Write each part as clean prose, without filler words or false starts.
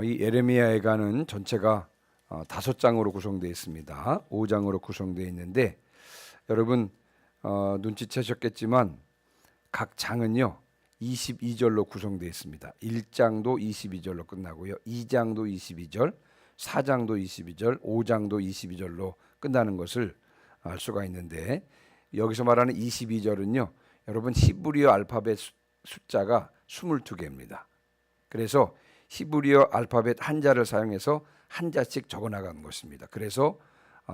이 예레미야에가는 전체가 5장으로 구성되어 있습니다. 5장으로 구성되어 있는데 여러분 눈치채셨겠지만 각 장은요 22절로 구성되어 있습니다. 1장도 22절로 끝나고요. 2장도 22절, 4장도 22절, 5장도 22절로 끝나는 것을 알 수가 있는데 여기서 말하는 22절은요. 여러분 히브리어 알파벳 숫자가 22개입니다. 그래서 히브리어 알파벳 한자를 사용해서 한자씩 적어나가는 것입니다. 그래서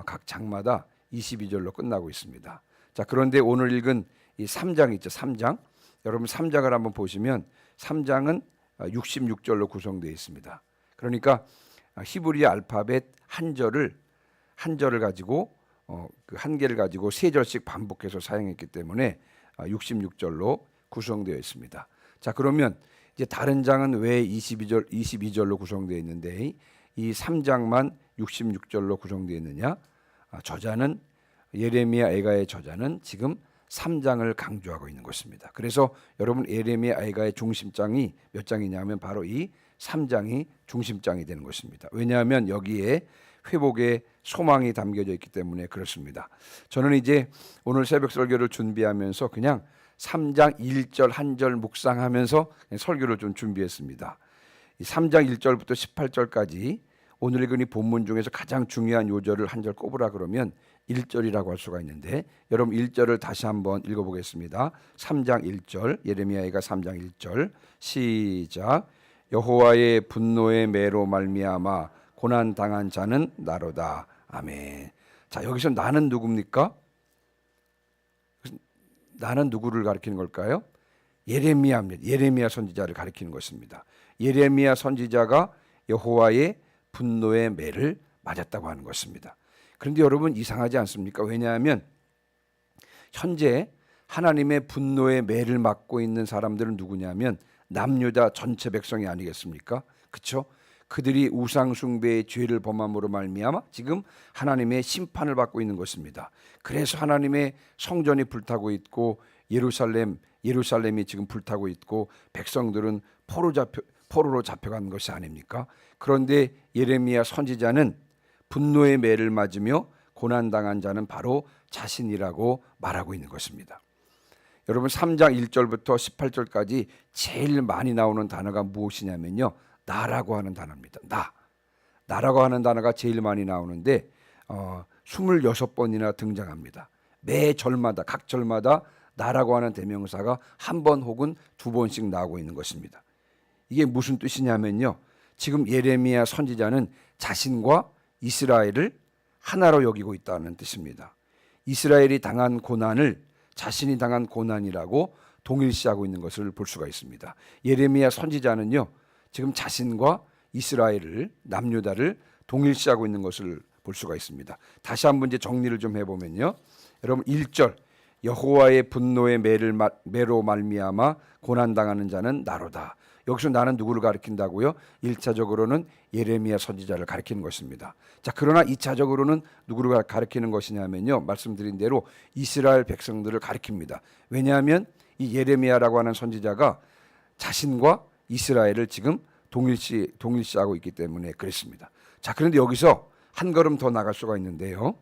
각 장마다 22절로 끝나고 있습니다. 자, 그런데 오늘 읽은 이 3장 있죠. 3장. 여러분 3장을 한번 보시면 3장은 66절로 구성되어 있습니다. 그러니까 히브리어 알파벳 한 절을 가지고 그 한 개를 가지고 3절씩 반복해서 사용했기 때문에 66절로 구성되어 있습니다. 자, 그러면 이제 다른 장은 왜 22절로 구성되어 있는데 이 3장만 66절로 구성되어 있느냐? 저자는 예레미야 애가의 저자는 지금 3장을 강조하고 있는 것입니다. 그래서 여러분 예레미야 애가의 중심장이 몇 장이냐면 바로 이 3장이 중심장이 되는 것입니다. 왜냐하면 여기에 회복의 소망이 담겨져 있기 때문에 그렇습니다. 저는 이제 오늘 새벽 설교를 준비하면서 그냥 3장 1절 한 절 묵상하면서 설교를 좀 준비했습니다. 3장 1절부터 18절까지 오늘 읽은 이 본문 중에서 가장 중요한 요절을 한 절 꼽으라 그러면 1절이라고 할 수가 있는데 여러분 1절을 다시 한번 읽어보겠습니다. 3장 1절 예레미야가 3장 1절 시작. 여호와의 분노의 매로 말미암아 고난 당한 자는 나로다. 아멘. 자, 여기서 나는 누굽니까? 나는 누구를 가리키는 걸까요? 예레미야입니다. 예레미야 선지자를 가리키는 것입니다. 예레미야 선지자가 여호와의 분노의 매를 맞았다고 하는 것입니다. 그런데 여러분 이상하지 않습니까? 왜냐하면 현재 하나님의 분노의 매를 맞고 있는 사람들은 누구냐면 남유다 전체 백성이 아니겠습니까? 그렇죠? 그들이 우상 숭배의 죄를 범함으로 말미암아 지금 하나님의 심판을 받고 있는 것입니다. 그래서 하나님의 성전이 불타고 있고 예루살렘이 지금 불타고 있고 백성들은 포로로 잡혀간 것이 아닙니까? 그런데 예레미야 선지자는 분노의 매를 맞으며 고난당한 자는 바로 자신이라고 말하고 있는 것입니다. 여러분 3장 1절부터 18절까지 제일 많이 나오는 단어가 무엇이냐면요. 나라고 하는 단어입니다. 나라고 하는 단어가 제일 많이 나오는데 26번이나 등장합니다. 매 절마다 각 절마다 나라고 하는 대명사가 한 번 혹은 2번씩 나오고 있는 것입니다. 이게 무슨 뜻이냐면요. 지금 예레미야 선지자는 자신과 이스라엘을 하나로 여기고 있다는 뜻입니다. 이스라엘이 당한 고난을 자신이 당한 고난이라고 동일시하고 있는 것을 볼 수가 있습니다. 예레미야 선지자는요. 지금 자신과 이스라엘을 남유다를 동일시하고 있는 것을 볼 수가 있습니다. 다시 한번 이제 정리를 좀 해보면요. 여러분 1절 여호와의 분노의 매로 말미암아 고난당하는 자는 나로다. 여기서 나는 누구를 가리킨다고요? 1차적으로는 예레미야 선지자를 가리키는 것입니다. 자, 그러나 2차적으로는 누구를 가리키는 것이냐면요. 말씀드린 대로 이스라엘 백성들을 가리킵니다. 왜냐하면 이 예레미야라고 하는 선지자가 자신과 이스라엘을 지금 동일시하고 있기 때문에 그렇습니다. 자, 그런데 여기서 한 걸음 더 나갈 수가 있는데요.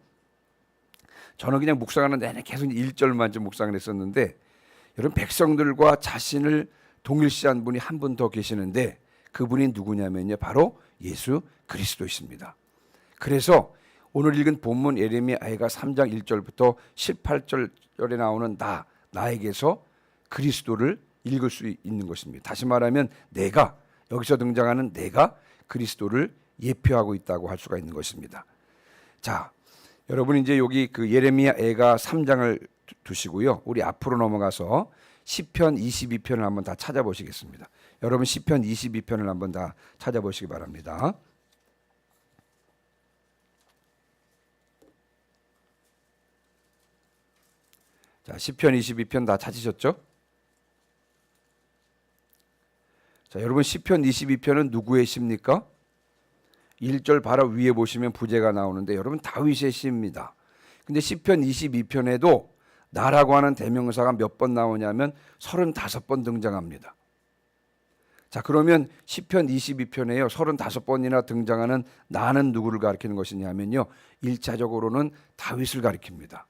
저는 그냥 묵상하는 내내 계속 1절만 좀 묵상을 했었는데 여러분 백성들과 자신을 동일시한 분이 한 분 더 계시는데 그분이 누구냐면요. 바로 예수 그리스도이십니다. 그래서 오늘 읽은 본문 예레미야 아이가 3장 1절부터 18절에 나오는 나에게서 그리스도를 읽을 수 있는 것입니다. 다시 말하면 내가 여기서 등장하는 내가 그리스도를 예표하고 있다고 할 수가 있는 것입니다. 자, 여러분 이제 여기 그 예레미야 애가 3장을 두시고요. 우리 앞으로 넘어가서 시편 22편을 한번 다 찾아보시겠습니다. 여러분 시편 22편을 한번 다 찾아보시기 바랍니다. 자, 시편 22편 다 찾으셨죠? 자, 여러분 시편 22편은 누구의 시입니까? 1절 바로 위에 보시면 부제가 나오는데 여러분 다윗의 시입니다. 근데 시편 22편에도 나라고 하는 대명사가 몇 번 나오냐면 35번 등장합니다. 자, 그러면 시편 22편에요 35번이나 등장하는 나는 누구를 가리키는 것이냐면요 1차적으로는 다윗을 가리킵니다.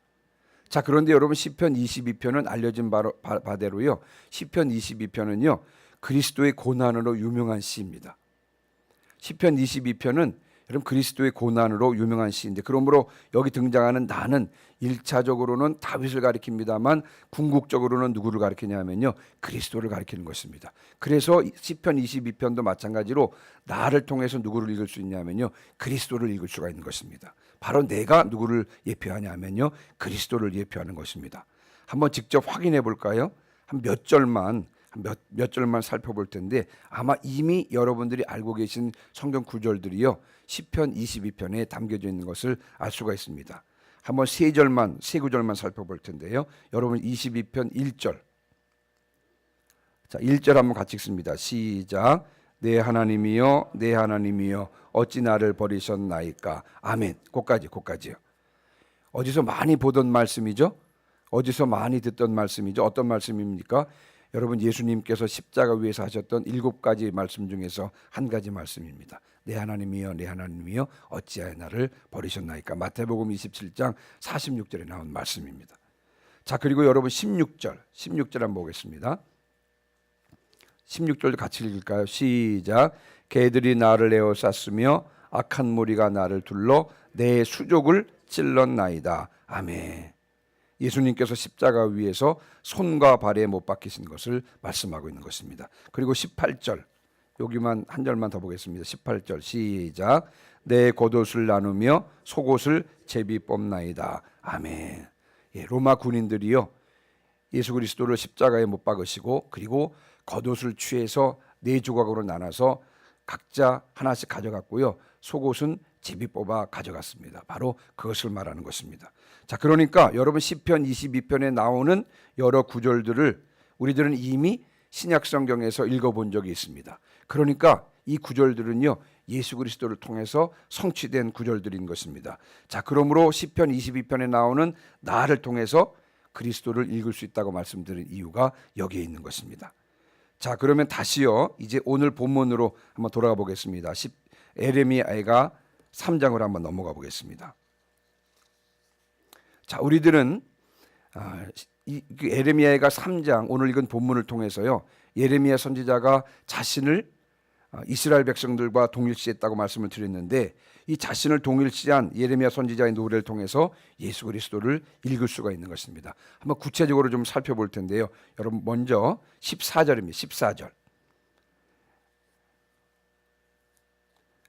자, 그런데 여러분 시편 22편은 알려진 바대로요 시편 22편은요 그리스도의 고난으로 유명한 시입니다. 시편 22편은 여러분 그리스도의 고난으로 유명한 시인데, 그러므로 여기 등장하는 나는 1차적으로는 다윗을 가리킵니다만 궁극적으로는 누구를 가리키냐면요 그리스도를 가리키는 것입니다. 그래서 시편 22편도 마찬가지로 나를 통해서 누구를 읽을 수 있냐면요 그리스도를 읽을 수가 있는 것입니다. 바로 내가 누구를 예표하냐면요 그리스도를 예표하는 것입니다. 한번 직접 확인해 볼까요? 한 몇 절만 살펴볼 텐데 아마 이미 여러분들이 알고 계신 성경 구절들이요 시편 22편에 담겨져 있는 것을 알 수가 있습니다. 한번 세 구절만 살펴볼 텐데요. 여러분 22편 1절. 자, 1절 한번 같이 읽습니다. 시작. 내 하나님이여 내 하나님이여 어찌 나를 버리셨나이까. 아멘. 거기까지요. 어디서 많이 보던 말씀이죠? 어디서 많이 듣던 말씀이죠? 어떤 말씀입니까? 여러분 예수님께서 십자가 위에서 하셨던 7가지 말씀 중에서 한 가지 말씀입니다. 내 하나님이여 내 하나님이여 어찌하여 나를 버리셨나이까. 마태복음 27장 46절에 나온 말씀입니다. 자, 그리고 여러분 16절 한번 보겠습니다. 16절도 같이 읽을까요? 시작. 개들이 나를 에워쌌으며 악한 무리가 나를 둘러 내 수족을 찔렀나이다. 아멘. 예수님께서 십자가 위에서 손과 발에 못 박히신 것을 말씀하고 있는 것입니다. 그리고 18절 여기만 한 절만 더 보겠습니다. 18절 시작. 내 겉옷을 나누며 속옷을 제비 뽑나이다. 아멘. 예, 로마 군인들이요 예수 그리스도를 십자가에 못 박으시고 그리고 겉옷을 취해서 4조각으로 나눠서 각자 하나씩 가져갔고요 속옷은 제비 뽑아 가져갔습니다. 바로 그것을 말하는 것입니다. 자, 그러니까 여러분 시편 22편에 나오는 여러 구절들을 우리들은 이미 신약 성경에서 읽어본 적이 있습니다. 그러니까 이 구절들은요 예수 그리스도를 통해서 성취된 구절들인 것입니다. 자, 그러므로 시편 22편에 나오는 나를 통해서 그리스도를 읽을 수 있다고 말씀드린 이유가 여기에 있는 것입니다. 자, 그러면 다시요 이제 오늘 본문으로 한번 돌아가 보겠습니다. 예레미야가 3장으로 한번 넘어가 보겠습니다. 자, 우리들은 예레미야가 3장 오늘 읽은 본문을 통해서요 예레미야 선지자가 자신을 이스라엘 백성들과 동일시했다고 말씀을 드렸는데 이 자신을 동일시한 예레미야 선지자의 노래를 통해서 예수 그리스도를 읽을 수가 있는 것입니다. 한번 구체적으로 좀 살펴볼 텐데요. 여러분 먼저 14절입니다. 14절.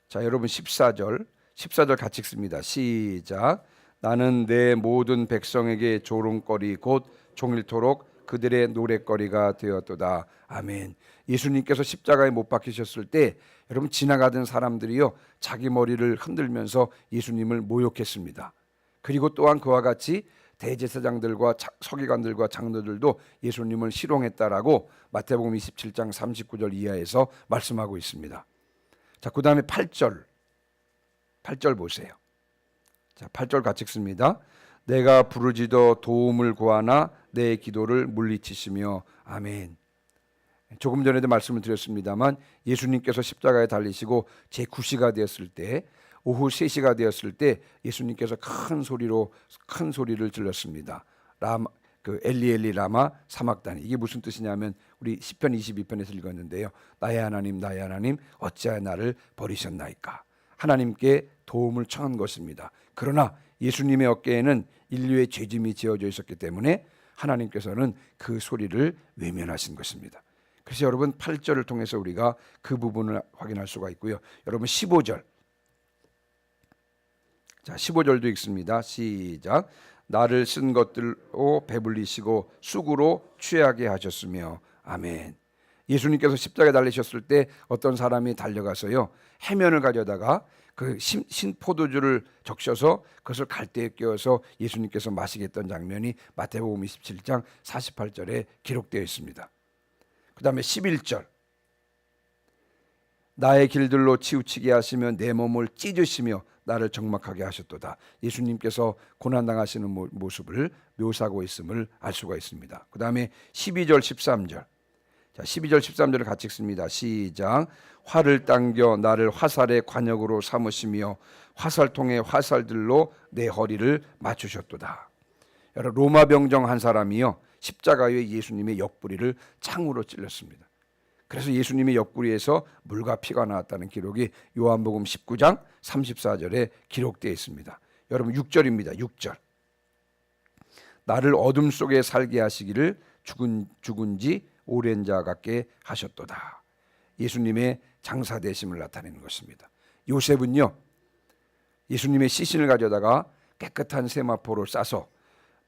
자, 여러분 14절 같이 읽습니다. 시작. 나는 내 모든 백성에게 조롱거리 곧 종일토록 그들의 노랫거리가 되었도다. 아멘. 예수님께서 십자가에 못 박히셨을 때 여러분 지나가던 사람들이요 자기 머리를 흔들면서 예수님을 모욕했습니다. 그리고 또한 그와 같이 대제사장들과 서기관들과 장로들도 예수님을 희롱했다라고 마태복음 27장 39절 이하에서 말씀하고 있습니다. 자, 그 다음에 8절 보세요. 자, 8절 같이 읽습니다. 내가 부르짖어 도움을 구하나 내 기도를 물리치시며. 아멘. 조금 전에도 말씀을 드렸습니다만 예수님께서 십자가에 달리시고 제9시가 되었을 때 오후 3시가 되었을 때 예수님께서 큰 소리를 질렀습니다. 엘리 엘리 라마 사막다니. 이게 무슨 뜻이냐면 우리 시편 22편에서 읽었는데요. 나의 하나님 어찌하여 나를 버리셨나이까. 하나님께 도움을 청한 것입니다. 그러나 예수님의 어깨에는 인류의 죄짐이 지어져 있었기 때문에 하나님께서는 그 소리를 외면하신 것입니다. 그래서 여러분 8절을 통해서 우리가 그 부분을 확인할 수가 있고요. 여러분 15절. 자, 15절도 읽습니다. 시작. 나를 쓴 것들로 배불리시고 쑥으로 취하게 하셨으며. 아멘. 예수님께서 십자가에 달리셨을 때 어떤 사람이 달려가서요 해면을 가져다가 그 신포도주를 적셔서 그것을 갈대에 끼워서 예수님께서 마시게 했던 장면이 마태복음 27장 48절에 기록되어 있습니다. 그 다음에 11절. 나의 길들로 치우치게 하시며 내 몸을 찢으시며 나를 적막하게 하셨도다. 예수님께서 고난당하시는 모습을 묘사하고 있음을 알 수가 있습니다. 그 다음에 12절 13절. 자, 12절 13절을 같이 읽습니다. 시작. 활을 당겨 나를 화살의 관역으로 삼으시며 화살통의 화살들로 내 허리를 맞추셨도다. 여러분, 로마 병정 한 사람이요 십자가 위에 예수님의 옆구리를 창으로 찔렀습니다. 그래서 예수님의 옆구리에서 물과 피가 나왔다는 기록이 요한복음 19장 34절에 기록되어 있습니다. 여러분 6절입니다. 6절. 나를 어둠 속에 살게 하시기를 죽은 지 오랜 자 같게 하셨도다. 예수님의 장사되심을 나타내는 것입니다. 요셉은요 예수님의 시신을 가져다가 깨끗한 세마포로 싸서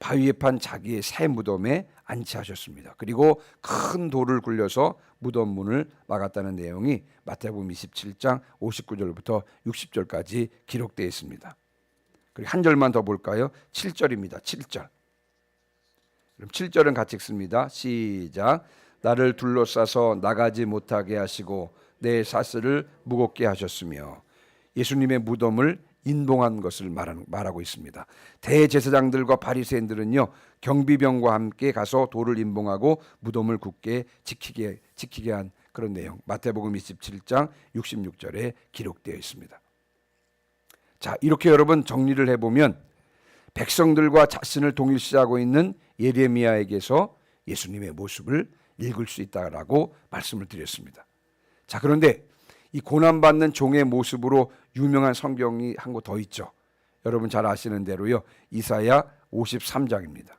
바위에 판 자기의 새 무덤에 안치하셨습니다. 그리고 큰 돌을 굴려서 무덤 문을 막았다는 내용이 마태복음 27장 59절부터 60절까지 기록되어 있습니다. 그리고 한 절만 더 볼까요? 7절입니다. 7절. 그럼 7절은 같이 읽습니다. 시작. 나를 둘러싸서 나가지 못하게 하시고 내 사슬을 무겁게 하셨으며 예수님의 무덤을 인봉한 것을 말하고 있습니다. 대제사장들과 바리새인들은요 경비병과 함께 가서 돌을 인봉하고 무덤을 굳게 지키게 한 그런 내용 마태복음 27장 66절에 기록되어 있습니다. 자, 이렇게 여러분 정리를 해보면 백성들과 자신을 동일시하고 있는 예레미야에게서 예수님의 모습을 읽을 수 있다라고 말씀을 드렸습니다. 자, 그런데 이 고난받는 종의 모습으로 유명한 성경이 한 거 더 있죠. 여러분 잘 아시는 대로요. 이사야 53장입니다.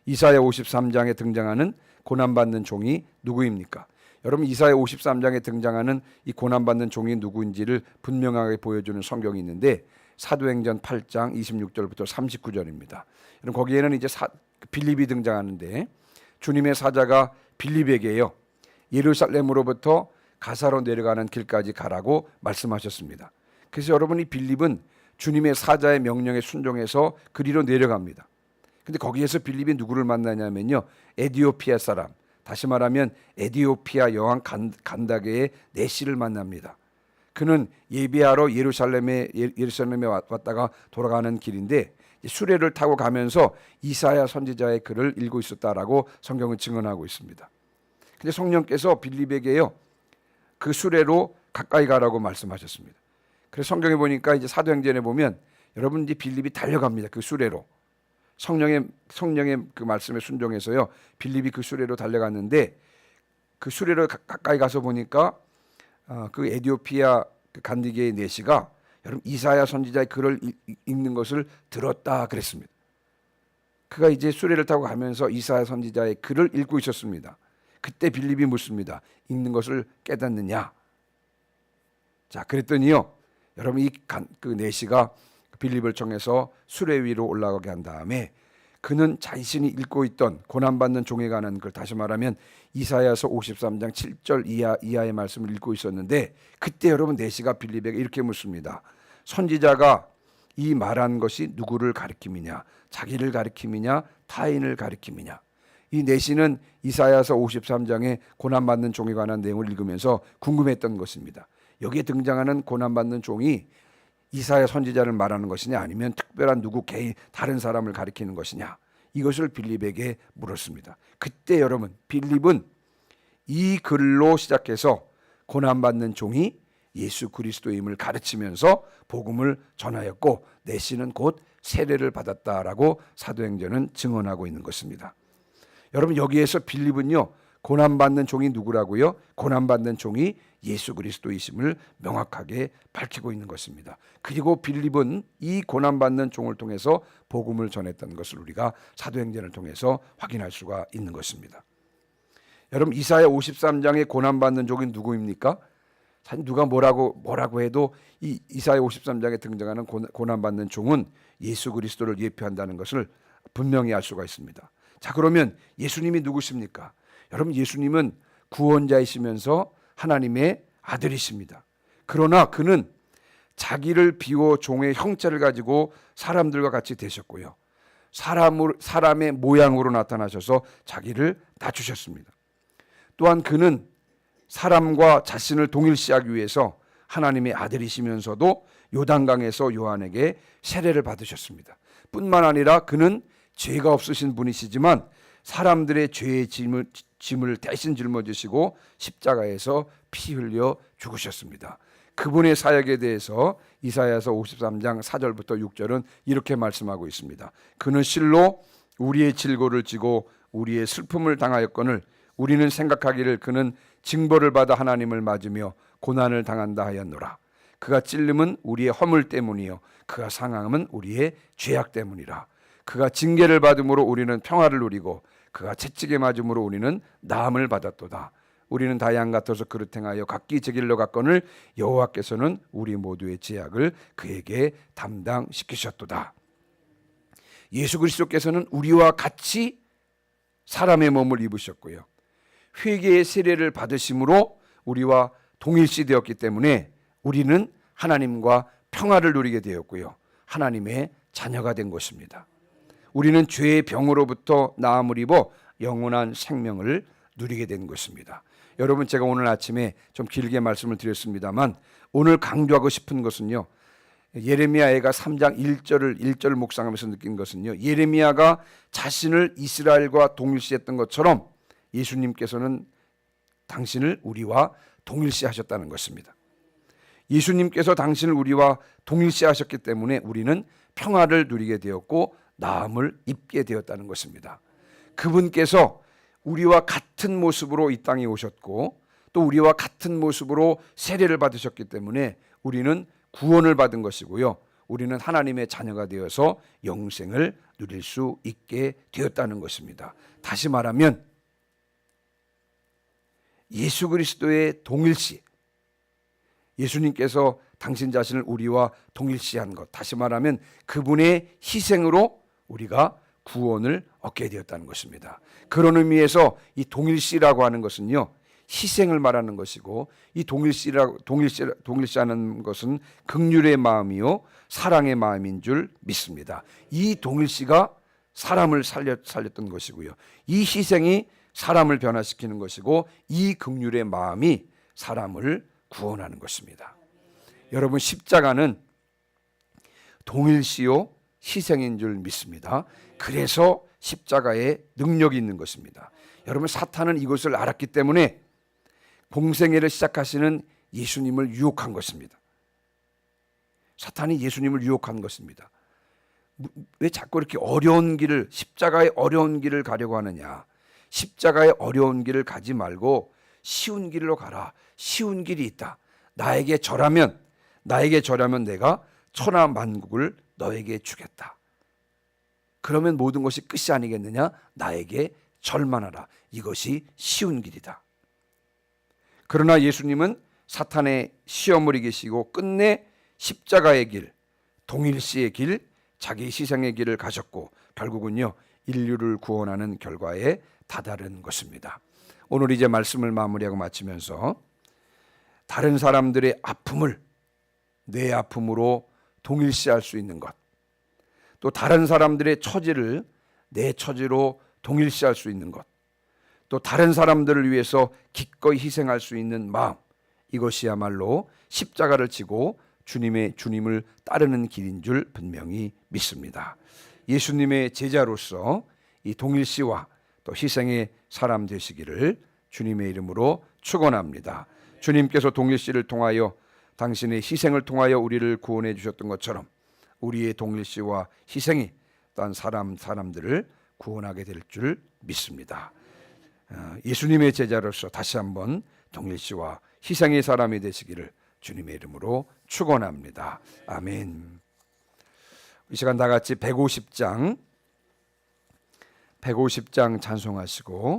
이사야 53장에 등장하는 고난받는 종이 누구입니까? 여러분 여러분 이사야 53장에 등장하는 이 고난받는 종이 누구인지를 분명하게 보여주는 성경이 있는데 사도행전 8장 26절부터 39절입니다. 여러분 거기에는 이제 빌립이 등장하는데 주님의 사자가 빌립에게요 예루살렘으로부터 가사로 내려가는 길까지 가라고 말씀하셨습니다. 그래서 여러분 이 빌립은 주님의 사자의 명령에 순종해서 그리로 내려갑니다. 근데 거기에서 빌립이 누구를 만나냐면요 에디오피아 사람, 다시 말하면 에디오피아 여왕 간다게의 내시를 만납니다. 그는 예배하러 예루살렘에 왔다가 돌아가는 길인데 수레를 타고 가면서 이사야 선지자의 글을 읽고 있었다라고 성경은 증언하고 있습니다. 근데 성령께서 빌립에게요 그 수레로 가까이 가라고 말씀하셨습니다. 그래서 성경에 보니까 이제 사도행전에 보면 여러분 이제 빌립이 달려갑니다. 그 수레로 성령의 그 말씀에 순종해서요 빌립이 그 수레로 달려갔는데 그 수레로 가까이 가서 보니까 그 에디오피아 그 간디게의 내시가 여러분 이사야 선지자의 글을 읽는 것을 들었다 그랬습니다. 그가 이제 수레를 타고 가면서 이사야 선지자의 글을 읽고 있었습니다. 그때 빌립이 묻습니다. 읽는 것을 깨닫느냐? 자, 그랬더니요 여러분 그 내시가 빌립을 청해서 수레 위로 올라가게 한 다음에 그는 자신이 읽고 있던 고난받는 종에 관한 걸 다시 말하면 이사야서 53장 7절 이하의 말씀을 읽고 있었는데 그때 여러분 내시가 빌립에게 이렇게 묻습니다. 선지자가 이 말한 것이 누구를 가리킴이냐? 자기를 가리킴이냐? 타인을 가리킴이냐? 이 내시는 이사야서 53장의 고난받는 종에 관한 내용을 읽으면서 궁금했던 것입니다. 여기에 등장하는 고난받는 종이 이사야 선지자를 말하는 것이냐 아니면 특별한 누구 개인 다른 사람을 가리키는 것이냐 이것을 빌립에게 물었습니다. 그때 여러분 빌립은 이 글로 시작해서 고난받는 종이 예수 그리스도임을 가르치면서 복음을 전하였고 내시는 곧 세례를 받았다라고 사도행전은 증언하고 있는 것입니다. 여러분 여기에서 빌립은요 고난받는 종이 누구라고요? 고난받는 종이 예수 그리스도이심을 명확하게 밝히고 있는 것입니다. 그리고 빌립은 이 고난받는 종을 통해서 복음을 전했던 것을 우리가 사도행전을 통해서 확인할 수가 있는 것입니다. 여러분 이사야 53장의 고난받는 종이 누구입니까? 누가 뭐라고 해도 이 이사야 53장에 등장하는 고난받는 종은 예수 그리스도를 예표한다는 것을 분명히 알 수가 있습니다. 자, 그러면 예수님이 누구십니까? 여러분 예수님은 구원자이시면서 하나님의 아들이십니다. 그러나 그는 자기를 비워 종의 형체를 가지고 사람들과 같이 되셨고요. 사람의 모양으로 나타나셔서 자기를 낮추셨습니다. 또한 그는 사람과 자신을 동일시하기 위해서 하나님의 아들이시면서도 요단강에서 요한에게 세례를 받으셨습니다. 뿐만 아니라 그는 죄가 없으신 분이시지만 사람들의 죄의 짐을 대신 짊어지시고 십자가에서 피 흘려 죽으셨습니다. 그분의 사역에 대해서 이사야서 53장 4절부터 6절은 이렇게 말씀하고 있습니다. 그는 실로 우리의 질고를 지고 우리의 슬픔을 당하였거늘 우리는 생각하기를 그는 징벌을 받아 하나님을 맞으며 고난을 당한다 하였노라. 그가 찔림은 우리의 허물 때문이요 그가 상함은 우리의 죄악 때문이라. 그가 징계를 받음으로 우리는 평화를 누리고 그가 채찍에 맞음으로 우리는 나음을 받았도다. 우리는 다 양 같아서 그릇 행하여 각기 제 길로 갔거늘 여호와께서는 우리 모두의 죄악을 그에게 담당시키셨도다. 예수 그리스도께서는 우리와 같이 사람의 몸을 입으셨고요, 회개의 세례를 받으심으로 우리와 동일시 되었기 때문에 우리는 하나님과 평화를 누리게 되었고요, 하나님의 자녀가 된 것입니다. 우리는 죄의 병으로부터 나음을 입어 영원한 생명을 누리게 된 것입니다. 여러분, 제가 오늘 아침에 좀 길게 말씀을 드렸습니다만 오늘 강조하고 싶은 것은요, 예레미야가 3장 1절을 묵상하면서 느낀 것은요, 예레미야가 자신을 이스라엘과 동일시했던 것처럼 예수님께서는 당신을 우리와 동일시하셨다는 것입니다. 예수님께서 당신을 우리와 동일시하셨기 때문에 우리는 평화를 누리게 되었고 나음을 입게 되었다는 것입니다. 그분께서 우리와 같은 모습으로 이 땅에 오셨고 또 우리와 같은 모습으로 세례를 받으셨기 때문에 우리는 구원을 받은 것이고요, 우리는 하나님의 자녀가 되어서 영생을 누릴 수 있게 되었다는 것입니다. 다시 말하면 예수 그리스도의 동일시, 예수님께서 당신 자신을 우리와 동일시한 것, 다시 말하면 그분의 희생으로 우리가 구원을 얻게 되었다는 것입니다. 그런 의미에서 이 동일시라고 하는 것은요, 희생을 말하는 것이고, 이 동일시하는 것은 긍휼의 마음이요 사랑의 마음인 줄 믿습니다. 이 동일시가 사람을 살렸던 것이고요, 이 희생이 사람을 변화시키는 것이고, 이 긍휼의 마음이 사람을 구원하는 것입니다. 여러분, 십자가는 동일시요 희생인 줄 믿습니다. 그래서 십자가에 능력이 있는 것입니다. 여러분, 사탄은 이것을 알았기 때문에 공생애를 시작하시는 예수님을 유혹한 것입니다. 사탄이 예수님을 유혹한 것입니다. 왜 자꾸 이렇게 어려운 길을, 십자가의 어려운 길을 가려고 하느냐? 십자가의 어려운 길을 가지 말고 쉬운 길로 가라. 쉬운 길이 있다. 나에게 절하면 내가 천하 만국을 너에게 주겠다. 그러면 모든 것이 끝이 아니겠느냐? 나에게 절만 하라. 이것이 쉬운 길이다. 그러나 예수님은 사탄의 시험을 이기시고 끝내 십자가의 길, 동일시의 길, 자기 희생의 길을 가셨고 결국은요, 인류를 구원하는 결과에 다다른 것입니다. 오늘 이제 말씀을 마무리하고 마치면서 다른 사람들의 아픔을 내 아픔으로 동일시할 수 있는 것, 또 다른 사람들의 처지를 내 처지로 동일시할 수 있는 것, 또 다른 사람들을 위해서 기꺼이 희생할 수 있는 마음, 이것이야말로 십자가를 지고 주님을 따르는 길인 줄 분명히 믿습니다. 예수님의 제자로서 이 동일시와 또 희생의 사람 되시기를 주님의 이름으로 축원합니다. 주님께서 동일시를 통하여 당신의 희생을 통하여 우리를 구원해 주셨던 것처럼 우리의 동일시와 희생이 또한 사람들을 구원하게 될 줄 믿습니다. 예수님의 제자로서 다시 한번 동일시와 희생의 사람이 되시기를 주님의 이름으로 축원합니다. 아멘. 이 시간 다 같이 150장 찬송하시고